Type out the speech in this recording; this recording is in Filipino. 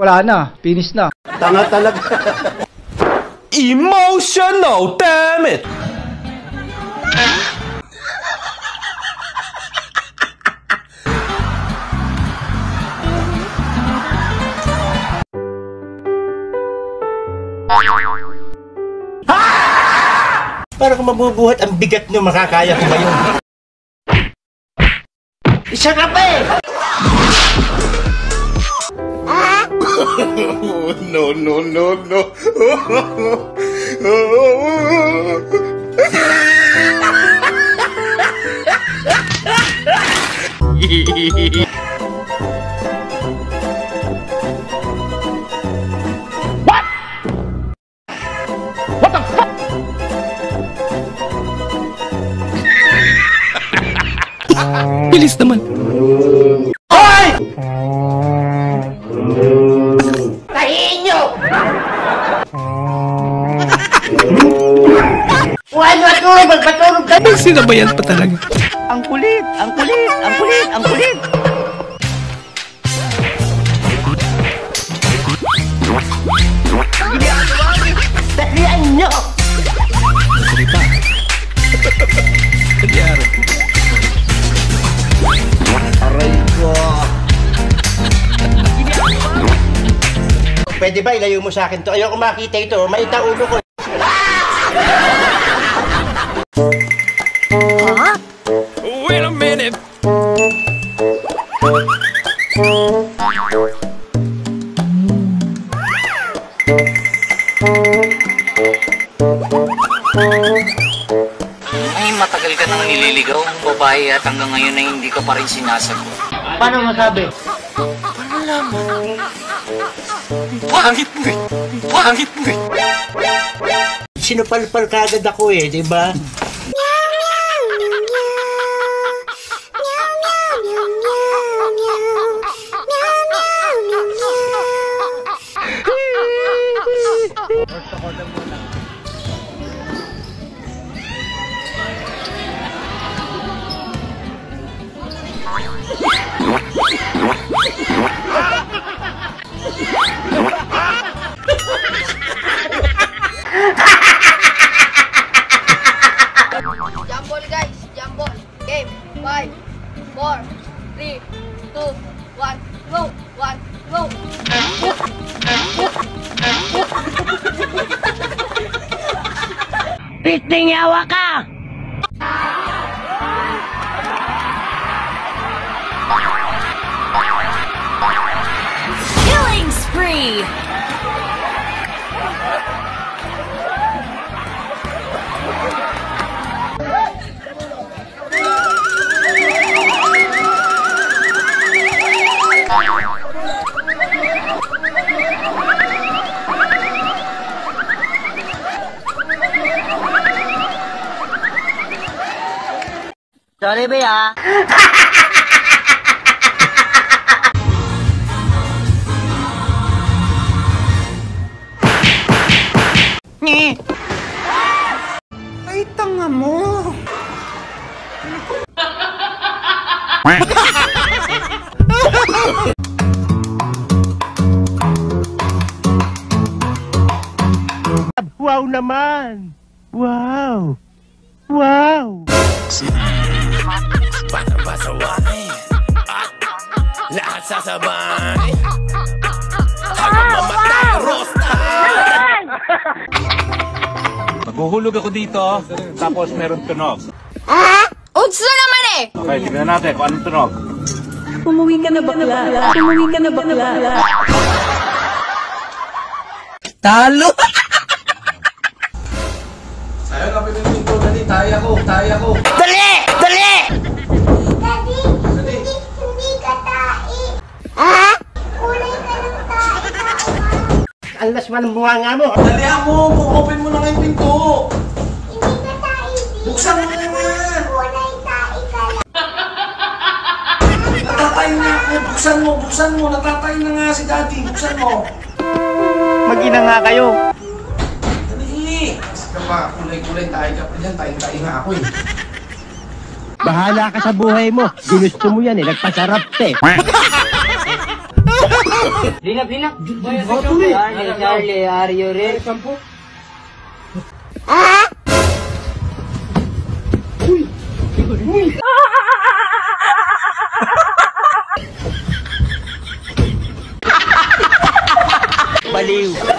wala na. Finish na. Tanga talaga. Emotional, damn it! Para kung mabubuhat ang bigat nyo, makakaya ko ba yun? Isa ka pa eh! No, no, no, no. What? What the fuck? Bilis naman. Hoy! Tahiin nyo! Huwag matulog! Magpatulog ka! Sinabayan pa talaga. Ang kulit! Ang kulit! Ang kulit! Ang kulit! Tahiin nyo! Salita. Kanyari. Aray ko! Pwede ba ilayo mo sa akin to? Ayoko makita ito. Maita ulo ko. Huh? Wait a minute. Ay, matagal ka nang nililigaw ang babae at hanggang ngayon ay hindi ka pa rin sinasagot. Paano masabi? Pangit mo eh! Pangit mo eh! Sinupalpal kagad ako eh, di ba? Jambol guys, jambol. Game. 5, 4, 3, 2, 1, go! 1, go! Piting yawa ka! Killing spree! Sorry ba ya? Ay, tanga mo. Wow naman! Wow! Wow! Pasaway at lahat sasabay hanggang mamatay, Rosta! Maghuhulog ako dito, tapos meron tunog. Uds na naman eh! Okay, tignan natin kung anong tunog. Umuwi ka na bakla. Umuwi ka na bakla. Talo! Ayaw na pinipinto, dali, taya ko. Dali! Dali! Daddy, hindi ka tae. Kulay ka ng tae. Alas man ang bunganga mo! Dali mo, open mo na nga yung pinto. Hindi ka tae. Buksan mo na nga. Kulay tae ka lang. Natatay na ako, buksan mo, natatay na nga si Daddy, buksan mo. Mag-ina nga kayo! Dali! Sige pa, kulay-kulay tayo ka pa dyan, tayo nga ako eh. Bahala ka sa buhay mo! Ginusto mo yan eh, nagpasarap eh! Linap. Charlie, are you ready? Baliw.